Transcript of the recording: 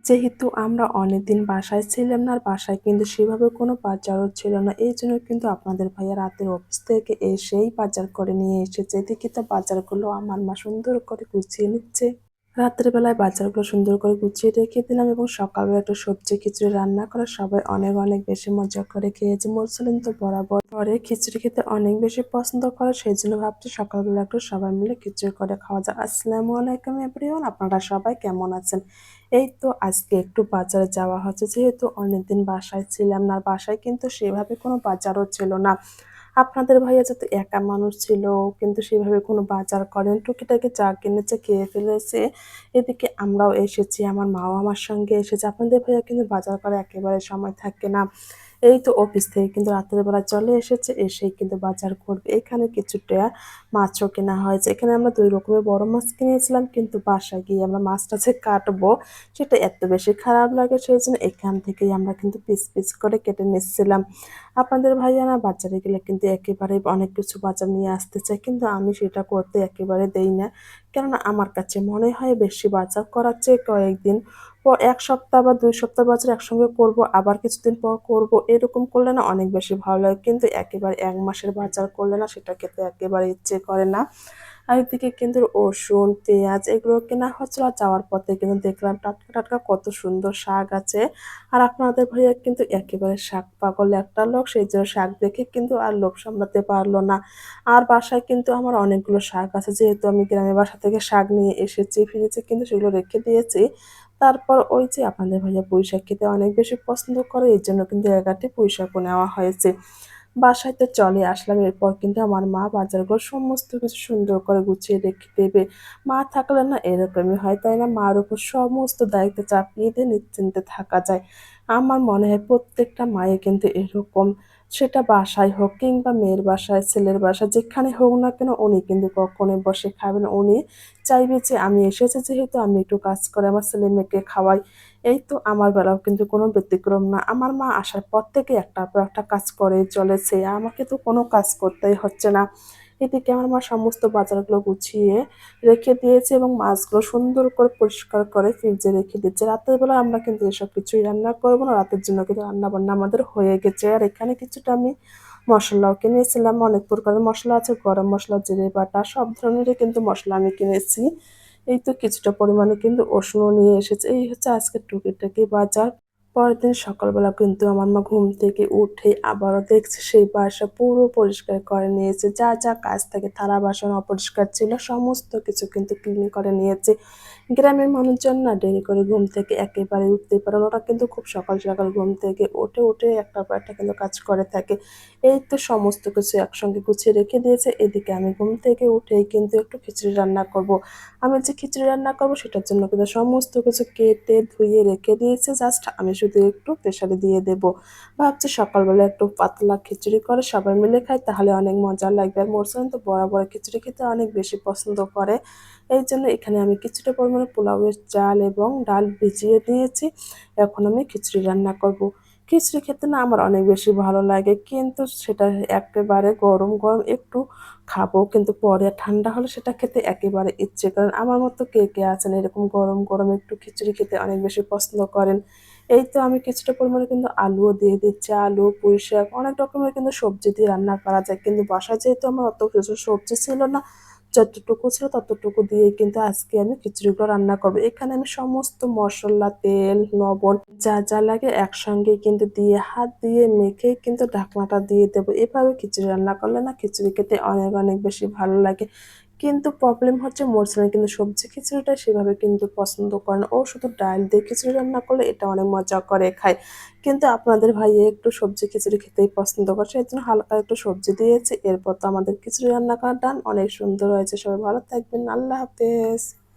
যেহেতু আমরা অনেকদিন বাসায় ছিলাম না, আর বাসায় কিন্তু সেভাবে কোনো বাজারও ছিল না। এইজন্য কিন্তু আপনাদের ভাইয়া রাতের অফিস থেকে এসেই বাজার করে নিয়ে এসেছে। এদিকে তো বাজারগুলো আমার মা সুন্দর করে গুছিয়ে নিচ্ছে। রাতের বেলায় বাজারগুলো সুন্দর করে গুছিয়ে রেখে দিলাম এবং সকালবেলা একটু সবজি খিচুড়ি রান্না করে সবাই অনেক অনেক বেশি মজা করে খেয়েছে। মুসলিম তো বরাবর পরে খিচুড়ি খেতে অনেক বেশি পছন্দ করে, সেই জন্য ভাবছি সকালবেলা একটু সবাই মিলে খিচুড়ি করে খাওয়া যায়। আসসালামু আলাইকুম এভরিওয়ান, আপনারা সবাই কেমন আছেন? এই তো আজকে একটু বাজারে যাওয়া হচ্ছে, যেহেতু অনেকদিন বাসায় ছিলাম না, আর বাসায় কিন্তু সেভাবে কোনো বাজারও ছিল না। আপনাদের ভাইয়া যেহেতু একা মানুষ ছিল, কিন্তু সেভাবে কোনো বাজার করেন, টুকিটাকি যা কিনেছে খেয়ে ফেলেছে। এদিকে আমরাও এসেছি, আমার মাও আমার সঙ্গে এসেছে। আপনাদের ভাইয়া কিন্তু বাজার করার একেবারে সময় থাকে না। এই তো অফিস থেকে কিন্তু রাতের বেলা চলে এসেছে, এসেই কিন্তু বাজার করবে। এখানে কিছুটা মাছও কেনা হয়েছে। এখানে আমরা ২ রকমের বড় মাছ কিনেছিলাম, কিন্তু বাসায় গিয়ে আমরা মাছটা যে কাটবো সেটা এত বেশি খারাপ লাগে, সেজন্য এখান থেকেই আমরা কিন্তু পিস পিস করে কেটে নিচ্ছিলাম। আপনাদের ভাইয়া না বাজারে গেলে কিন্তু একেবারেই অনেক কিছু বাজার নিয়ে আসতে চায়, কিন্তু আমি সেটা করতে একেবারে দেই না। কেননা আমার কাছে মনে হয় বেশি বাজার করার চেয়ে কয়েকদিন পর ১ সপ্তাহ বা ২ সপ্তাহ বাজার একসঙ্গে করব, আবার কিছুদিন পর করব। এরকম করলে না অনেক বেশি ভালো লাগে। কিন্তু একেবারে ১ মাসের বাজার করলে না সেটা খেতে একেবারে ইচ্ছে করে না। আর এদিকে কিন্তু রসুন, পেঁয়াজ এগুলো কেনা হচ্ছিল। আর যাওয়ার পথে কিন্তু দেখলাম টাটকা, টাটকা কত সুন্দর শাক আছে। আর আপনাদের ভাইয়া কিন্তু একেবারে শাক পাগল একটা লোক। সেইজন্য শাক দেখে কিন্তু আর লোভ সামলাতে পারল না। আর বাসায় কিন্তু আমার অনেকগুলো শাক আছে। যেহেতু আমি গ্রামের বাসা থেকে শাক নিয়ে এসেছি, ফ্রিজে কিন্তু সেগুলো রেখে দিয়েছি। তারপর ওই যে আপনাদের ভাইয়া পুঁইশাক খেতে অনেক বেশি পছন্দ করে, এজন্য কিন্তু ১ আঁটি পুঁইশাকও নেওয়া হয়েছে। বাসায় তো চলে আসলাম। এরপর কিন্তু আমার মা বাজারগুলো সমস্ত কিছু সুন্দর করে গুছিয়ে রেখে দেবে। মা থাকলে না এরকমই হয়, তাই না? মার উপর সমস্ত দায়িত্ব চাপিয়ে দিয়ে নিশ্চিন্তে থাকা যায়। আমার মনে হয় প্রত্যেকটা মায়ের কিন্তু এরকম। সেটা বাসায় হোক কিংবা মেয়ের বাসায়, ছেলের বাসায় যেখানে হোক না কেন, উনি কিন্তু কখনোই বসে খাবে না। উনি চাইবে যে আমি এসেছি যেহেতু আমি একটু কাজ করে আমার ছেলে-মেয়েকে খাওয়াই। এই তো আমার বেলাও কিন্তু কোনো ব্যতিক্রম না। আমার মা আসার পর থেকে একটার পর একটা কাজ করেই চলেছে। আমাকে তো কোনো কাজ করতেই হচ্ছে না। এদিকে আমার মা সমস্ত বাজারগুলো গুছিয়ে রেখে দিয়েছে এবং মাছগুলো সুন্দর করে পরিষ্কার করে ফ্রিজে রেখে দিচ্ছে। রাতের বেলা আমরা কিন্তু এসব কিছুই রান্না করব না। রাতের জন্য কিন্তু রান্নাবান্না আমাদের হয়ে গেছে। আর এখানে কিছুটা আমি মসলাও কিনেছিলাম। অনেক প্রকারের মসলা আছে। গরম মসলা, জিরে বাটা সব ধরনেরই কিন্তু মসলা আমি কিনেছি। এই তো কিছুটা পরিমাণে কিন্তু রসুনও নিয়ে এসেছে। এই হচ্ছে আজকের টুকিটাকি বাজার। পরের দিন সকালবেলা কিন্তু আমার মা ঘুম থেকে উঠে আবারও দেখছে সেই বাসা পুরো পরিষ্কার করে নিয়েছে। যা, যা কাজ থাকে থালা বাসন অপরিষ্কার ছিল সমস্ত কিছু কিন্তু ক্লিন করে নিয়েছে। গ্রামের মানুষজন না দেরি করে ঘুম থেকে একেবারে উঠতেই পারে না। ওরা কিন্তু খুব সকাল, সকাল ঘুম থেকে উঠে একটার পর একটা কিন্তু কাজ করে থাকে। এই তো সমস্ত কিছু একসঙ্গে গুছিয়ে রেখে দিয়েছে। এদিকে আমি ঘুম থেকে উঠেই কিন্তু একটু খিচুড়ি রান্না করব। আমি যে খিচুড়ি রান্না করব সেটার জন্য কিন্তু সমস্ত কিছু কেটে ধুয়ে রেখে দিয়েছি। জাস্ট আমি শুধু একটু প্রেসারে দিয়ে দেব। ভাবছি সকালবেলা একটু পাতলা খিচুড়ি করে সবাই মিলে খাই, তাহলে অনেক মজা লাগবে। আর মোরসান তো বরাবর খিচুড়ি খেতে অনেক বেশি পছন্দ করে। এইজন্য এখানে আমি কিছুটা পরিমাণে পোলাওয়ের চাল এবং ডাল ভিজিয়ে নিয়েছি। এখন আমি খিচুড়ি রান্না করব। খিচুড়ি খেতে না আমার অনেক বেশি ভালো লাগে, কিন্তু সেটা একেবারে গরম, গরম একটু খাবো, কিন্তু পরে ঠান্ডা হলে সেটা খেতে একেবারে ইচ্ছে করে না। আমার মতো কে, কে আছেন এরকম গরম, গরম একটু খিচুড়ি খেতে অনেক বেশি পছন্দ করেন? এই তো আমি কিছুটা পরিমাণে কিন্তু আলুও দিয়ে দিচ্ছি। আলু, পুঁইশাক অনেক রকমের কিন্তু সবজি দিয়ে রান্না করা যায়। কিন্তু বাসায় যেহেতু আমার অত কিছু সবজি ছিল না, যতটুকু ছিল ততটুকু দিয়েই কিন্তু আজকে আমি খিচুড়িগুলো রান্না করব। এখানে আমি সমস্ত মসলা, তেল, লবণ যা, যা লাগে একসঙ্গে কিন্তু দিয়ে হাত দিয়ে মেখেই কিন্তু ঢাকনাটা দিয়ে দেবো। এভাবে খিচুড়ি রান্না করলে না খিচুড়ি খেতে অনেক, অনেক বেশি ভালো লাগে। কিন্তু প্রবলেম হচ্ছে মোর ছেলে কিন্তু সবজি খিচুড়িটা সেভাবে কিন্তু পছন্দ করে না। ও শুধু ডাল দিয়ে খিচুড়ি রান্না করলে এটা অনেক মজা করে খায়। কিন্তু আপনাদের ভাইয়া একটু সবজি খিচুড়ি খেতেই পছন্দ করে, সেজন্য হালকা একটু সবজি দিয়েছি। এরপর তো আমাদের খিচুড়ি রান্না করা ডান। অনেক সুন্দর হয়েছে। সবাই ভালো থাকবেন। আল্লাহ হাফেজ।